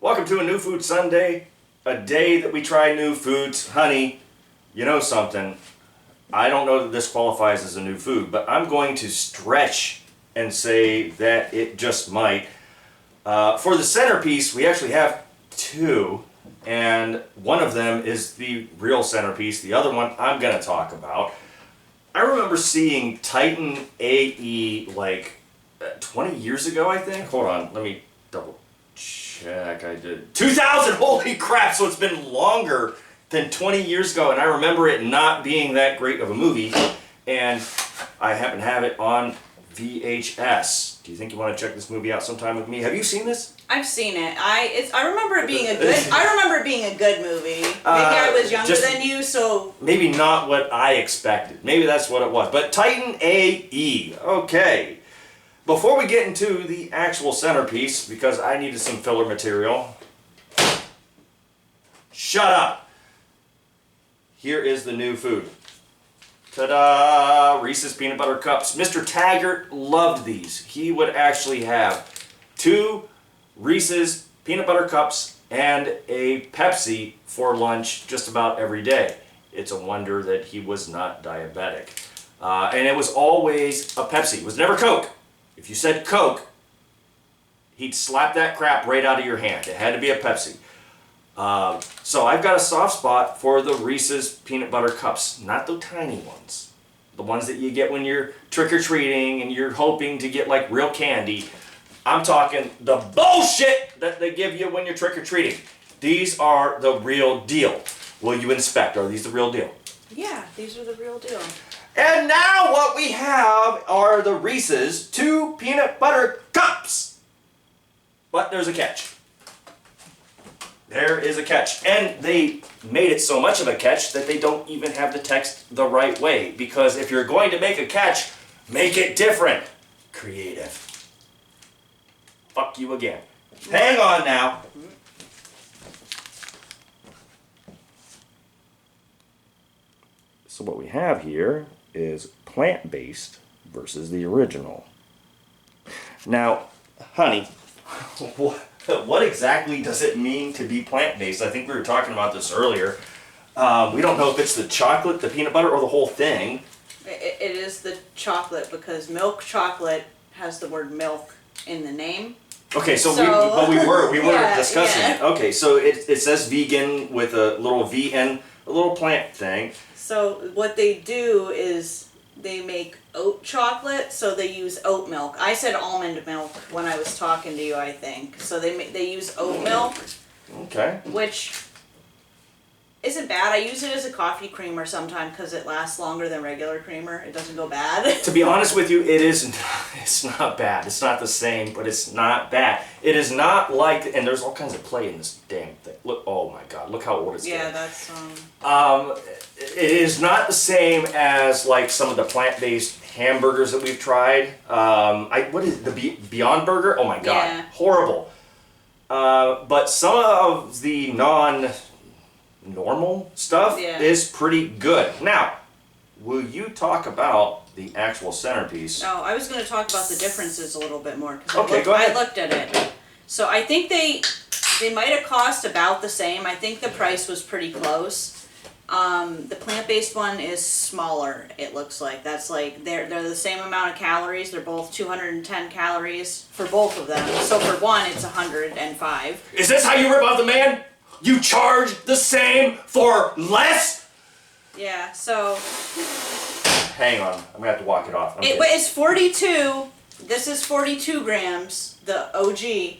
Welcome to a New Food Sunday, a day that we try new foods. Honey, you know something, I don't know that this qualifies as a new food, but I'm going to stretch and say that it just might. For the centerpiece, we actually have two, and one of them is the real centerpiece. The other one I'm going to talk about. I remember seeing Titan AE like 20 years ago, I think. Hold on, let me double check. I did 2000. Holy crap! So it's been longer than 20 years ago, and I remember it not being that great of a movie. And I happen to have it on VHS. Do you think you want to check this movie out sometime with me? Have you seen this? I've seen it. I remember it being a good. I remember it being a good movie. Maybe I was younger than you, so maybe not what I expected. Maybe that's what it was. But Titan AE. Okay. Before we get into the actual centerpiece, because I needed some filler material. Shut up. Here is the new food. Ta-da! Reese's Peanut Butter Cups. Mr. Taggart loved these. He would actually have 2 Reese's Peanut Butter Cups and a Pepsi for lunch just about every day. It's a wonder that he was not diabetic. And it was always a Pepsi. It was never Coke. If you said Coke, he'd slap that crap right out of your hand. It had to be a Pepsi. So I've got a soft spot for the Reese's Peanut Butter Cups. Not the tiny ones. The ones that you get when you're trick-or-treating and you're hoping to get like real candy. I'm talking the bullshit that they give you when you're trick-or-treating. These are the real deal. Will you inspect? Are these the real deal? yeah, these are the real deal. And now what we have are the Reese's 2 Peanut Butter Cups. But there's a catch. There is a catch. And they made it so much of a catch that they don't even have the text the right way. Because if you're going to make a catch, make it different. Creative. Fuck you again. Hang on now. So what we have here is plant-based versus the original. Now, honey, what exactly does it mean to be plant-based? I think we were talking about this earlier. We don't know if it's the chocolate, the peanut butter, or the whole thing. It is the chocolate because milk chocolate has the word milk in the name. Okay, so we were Yeah, discussing yeah. it. Okay, so it says vegan with a little V and a little plant thing. So what they do is they make oat chocolate, so they use oat milk. I said almond milk when I was talking to you, I think. So they use oat milk, Okay. which isn't bad. I use it as a coffee creamer sometimes because it lasts longer than regular creamer. It doesn't go bad. To be honest with you, it's not bad. It's not the same, but it's not bad. It is not like, and there's all kinds of play in this damn thing. Look, oh my God, look how old it's Yeah, getting. that's It is not the same as like some of the plant-based hamburgers that we've tried. What is it, the Beyond Burger? Oh my God, Yeah. horrible. But some of the normal stuff Yeah. is pretty good. Now, will you talk about the actual centerpiece? No, I was going to talk about the differences a little bit more because Okay, go ahead. I looked at it. So I think they might have cost about the same. I think the price was pretty close. The plant-based one is smaller. It looks like that's like they're the same amount of calories. They're both 210 calories for both of them. So for one, it's 105. Is this how you rip off the man? You charge the same for less? Yeah. So Hang on, I'm gonna have to walk it off. Okay. it's 42. This is 42 grams. The OG,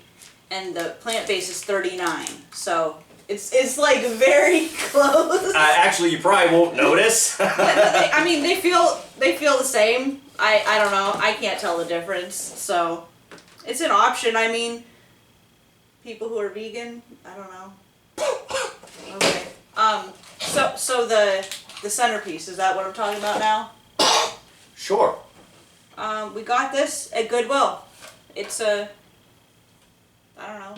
and the plant-based is 39. So. It's like very close. Actually, you probably won't notice. I mean, they feel the same. I don't know. I can't tell the difference. So, it's an option. I mean, people who are vegan, I don't know. Okay. So the centerpiece, is that what I'm talking about now? Sure. We got this at Goodwill. It's I don't know.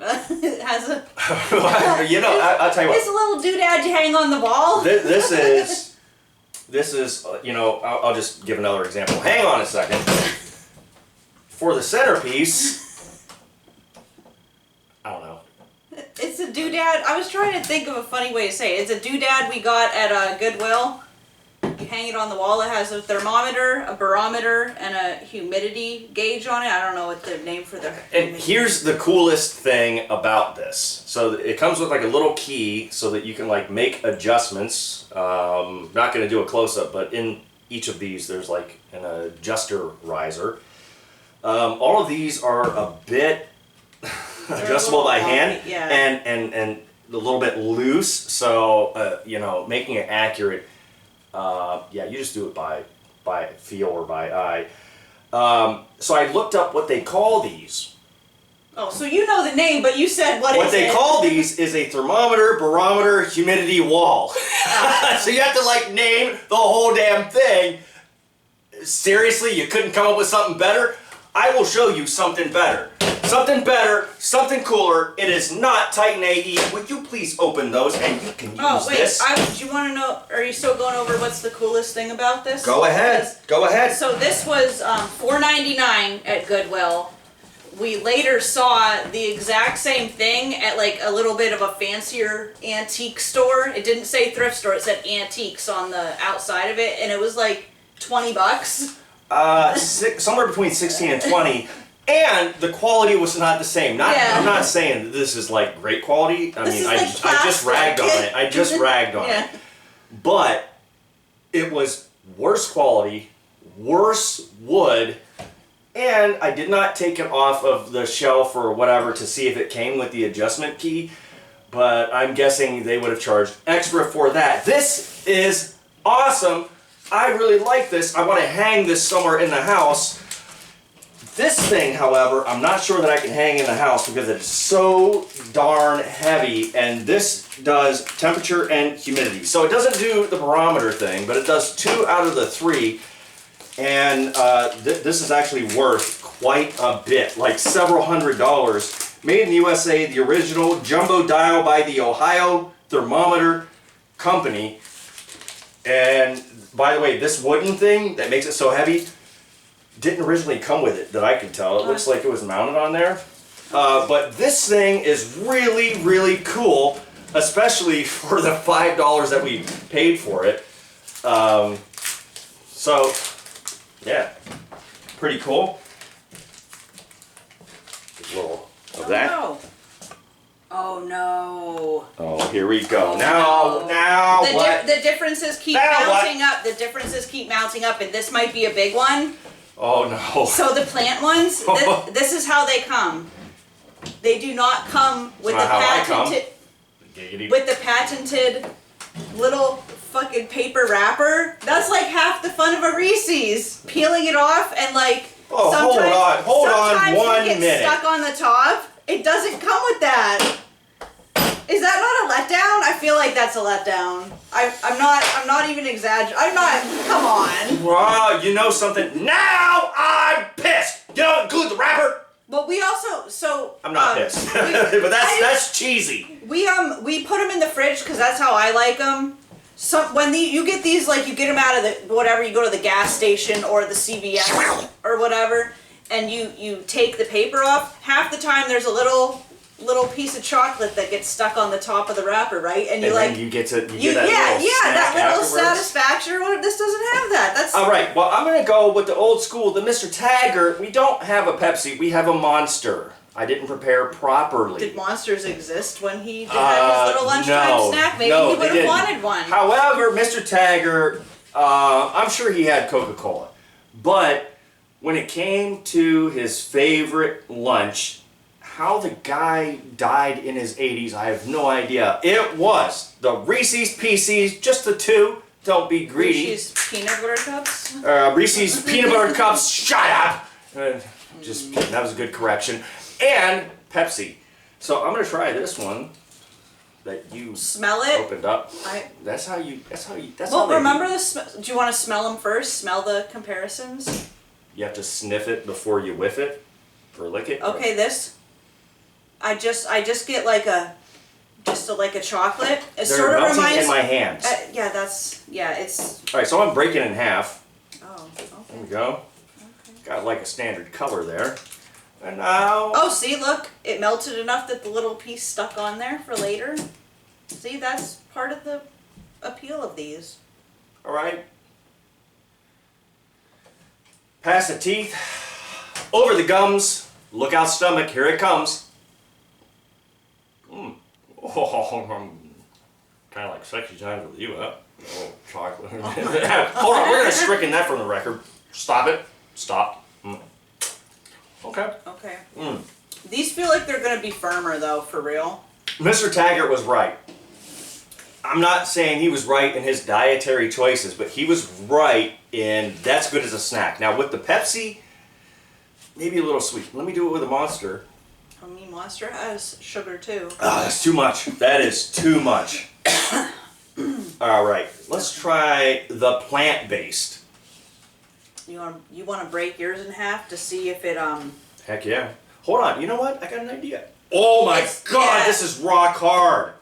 It has a. I'll tell you It's a what. little doodad you hang on the wall. This is, I'll just give another example. Hang on a second. For the centerpiece, I don't know. a doodad. I was trying to think of a funny way to say it. It's a doodad we got at Goodwill. You hang it on the wall. It has a thermometer, a barometer, and a humidity gauge on it. I don't know what the name for the. And here's the coolest thing about this. So it comes with like a little key so that you can like make adjustments. Not going to do a close-up, but in each of these there's like an adjuster riser. All of these are a bit adjustable by hand, yeah. and a little bit loose. So you know, making it accurate. Yeah, you just do it by feel or by eye. So I looked up what they call these. Oh, so you know the name, but you said what What they call these is a thermometer, barometer, humidity wall. So you have to like name the whole damn thing. Seriously, you couldn't come up with something better? I will show you something better. Something better, something cooler. It is not Titan AE. Would you please open those and you can use this? Do you want to know, are you still going over what's the coolest thing about this? Go ahead. Go ahead. So this was $4.99 at Goodwill. We later saw the exact same thing at like a little bit of a fancier antique store. It didn't say thrift store, it said antiques on the outside of it, and it was like $20. Somewhere between 16 and 20. And the quality was not the same. I'm not saying that this is like great quality. I mean, I just ragged on it. I just ragged on it. But it was worse quality, worse wood, and I did not take it off of the shelf or whatever to see if it came with the adjustment key. But I'm guessing they would have charged extra for that. This is awesome. I really like this. I want to hang this somewhere in the house. This thing, however, I'm not sure that I can hang in the house because it's so darn heavy, and this does temperature and humidity. So it doesn't do the barometer thing, but it does 2 out of the 3, and this is actually worth quite a bit, like several $100s. Made in the USA, the original jumbo dial by the Ohio Thermometer Company. And by the way, this wooden thing that makes it so heavy didn't originally come with it that I can tell. It looks like it was mounted on there. But this thing is really, really cool, especially for the $5 that we paid for it. So, yeah, pretty cool. A little of that. No. Oh no. Oh, here we go. Oh, now what? The differences keep mounting up. The differences keep mounting up, and this might be a big one. Oh no. So the plant ones, this is how they come. They do not come with the patented little fucking paper wrapper. That's like half the fun of a Reese's. Peeling it off and like sometimes hold on 1 it gets minute. stuck on the top. It doesn't come with that. Is that not a letdown? I feel like that's a letdown. I'm not even exaggerating. Come on. Wow, you know something? Now I'm pissed. You don't include the wrapper. But we also I'm not pissed, but that's cheesy. We put them in the fridge because that's how I like them. So when you get these, like you get them out of the whatever, you go to the gas station or the CVS or whatever, and you take the paper off. Half the time there's a little piece of chocolate that gets stuck on the top of the wrapper, right? And you then you get that little satisfaction. This doesn't have that. That's all right. Well, I'm gonna go with the old school, the Mr. Taggart. We don't have a Pepsi. We have a Monster. I didn't prepare properly. Did Monsters exist when he did have his little lunchtime snack? Maybe he would have wanted one. However, Mr. Taggart, I'm sure he had Coca-Cola, but when it came to his favorite lunch. How the guy died in his 80s, I have no idea. It was the Reese's Pieces, just the 2. Don't be greedy. Reese's peanut butter cups. Reese's peanut butter cups. Shut up. Just kidding. That was a good correction. And Pepsi. So I'm gonna try this one that you smell it. Opened up. That's how you. Well, remember the. Do you want to smell them first? Smell the comparisons. You have to sniff it before you whiff it, or lick it. Okay, this. I just get like a chocolate. It sort of reminds in my hands. It's. All right, so I'm breaking it in half. Oh, okay. There we go. Okay. Got like a standard color there. And now... Oh, see, look, it melted enough that the little piece stuck on there for later. See, that's part of the appeal of these. All right. Past the teeth, over the gums, look out stomach, here it comes. Oh, kind of like sexy times with you, huh? Oh, chocolate. Hold on, we're going to stricken that from the record. Stop it. Stop. Okay. Okay. These feel like they're going to be firmer, though, for real. Mr. Taggart was right. I'm not saying he was right in his dietary choices, but he was right in that's good as a snack. Now, with the Pepsi, maybe a little sweet. Let me do it with a Monster. I mean, Monster has sugar, too. Oh, that's too much. That is too much. All right, let's try the plant-based. You want to break yours in half to see if it Heck yeah. Hold on, you know what? I got an idea. Oh my God, yeah. this is rock hard.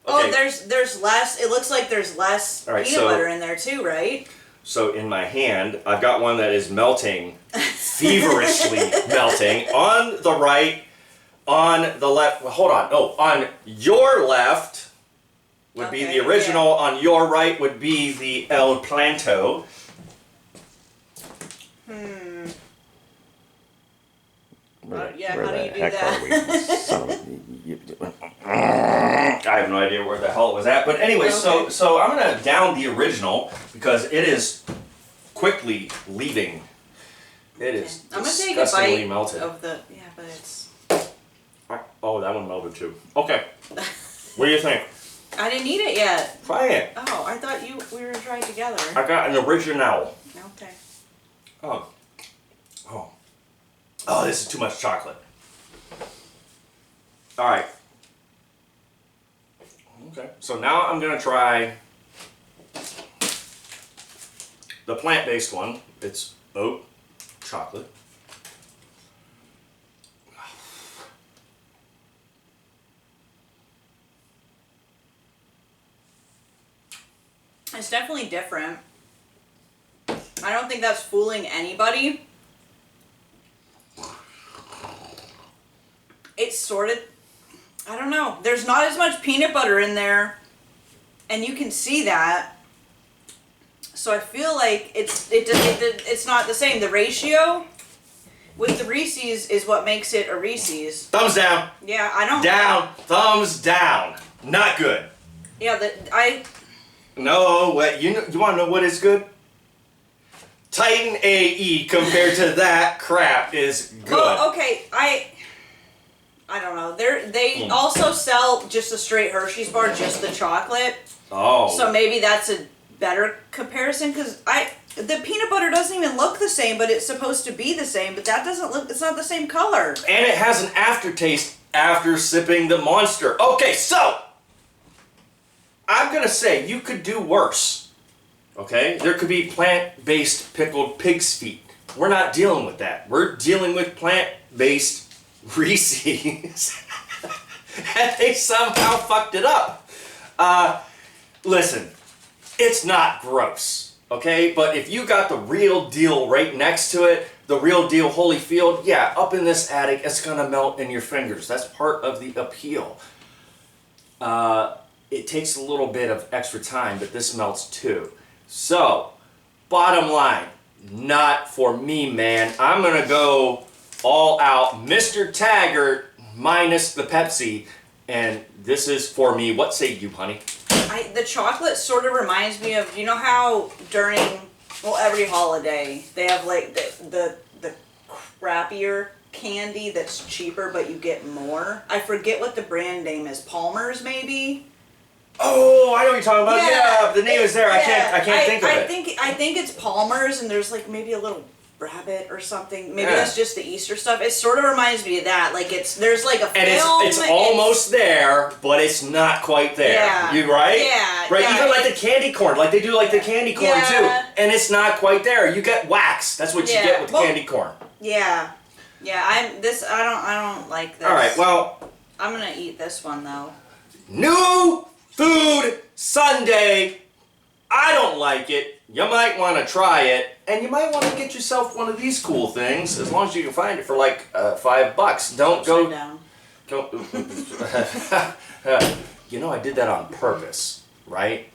Oh, Okay. there's less. It looks like there's less All right, peanut butter in there too, right? So in my hand, I've got one that is melting, feverishly melting. On the right, on the left. Well, hold on. Oh, on your left would be Okay, the original. yeah. On your right would be the El Planto. Yeah, Where how do the you do heck that? are we? Son of I have no idea where the hell it was at. But anyway, Okay. so I'm gonna down the original because it is quickly leaving. It is I'm gonna take a disgustingly bite melted. of the but it's. Oh, that one melted too. Okay. What do you think? I didn't eat it yet. Try it. Oh, I thought we were trying together. I got an original. Okay. Oh. Oh, this is too much chocolate. All right. Okay. So now I'm gonna try the plant-based one. It's oat chocolate. It's definitely different. I don't think that's fooling anybody. It's sort of, I don't know. There's not as much peanut butter in there, and you can see that. So I feel like it's not the same. The ratio with the Reese's is what makes it a Reese's. Thumbs down. Yeah, I don't. Down. Thumbs down. Not good. Yeah, No, what you want to know what is good? Titan AE compared to that crap is good. Well, okay, I don't know. They also sell just a straight Hershey's bar, just the chocolate. Oh. So maybe that's a better comparison because the peanut butter doesn't even look the same, but it's supposed to be the same. But that doesn't look. It's not the same color. And it has an aftertaste after sipping the Monster. Okay, so I'm gonna say you could do worse. Okay, there could be plant-based pickled pig's feet. We're not dealing with that. We're dealing with plant-based Reese's. And they somehow fucked it up. Listen, it's not gross, okay? But if you got the real deal right next to it, the real deal Holyfield, yeah, up in this attic, it's gonna melt in your fingers. That's part of the appeal. It takes a little bit of extra time, but this melts too. So, bottom line, not for me, man. I'm gonna go all out Mr. Taggart minus the Pepsi, and this is for me. What say you, honey? The chocolate sort of reminds me of, you know how during, well, every holiday they have like the crappier candy that's cheaper but you get more. I forget what the brand name is. Palmer's maybe. Oh, I know what you're talking about. Yeah, the name is there. Yeah. I can't think of it. I think it's Palmer's, and there's like maybe a little rabbit or something. Maybe Yeah. that's just the Easter stuff. It sort of reminds me of that. Like there's like a And film. it's almost there, but it's not quite there. Yeah. You right? Yeah. Right. Yeah. Even like the candy corn, like they do like the candy corn Yeah. too, and it's not quite there. You get wax. That's what you Yeah. get with Well, candy corn. Yeah. Yeah. I don't like this. All right. Well, I'm gonna eat this one though. new food Sunday. I don't like it. you might want to try it, and you might want to get yourself one of these cool things, as long as you can find it for like $5. Don't Upside go. down. Go. You know, I did that on purpose, right?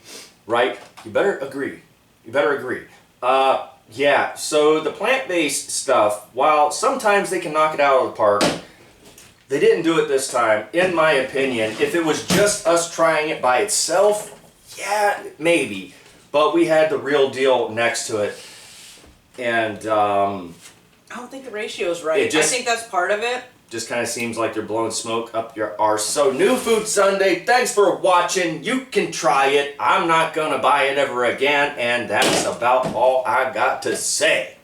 Right? You better agree. You better agree. Yeah, so the plant-based stuff, while sometimes they can knock it out of the park, they didn't do it this time, in my opinion. If it was just us trying it by itself, yeah, maybe. But we had the real deal next to it. And I don't think the ratio is right. I think that's part of it. just kind of seems like you're blowing smoke up your arse. So New Food Sunday, thanks for watching. You can try it. I'm not going to buy it ever again. And that's about all I got to say.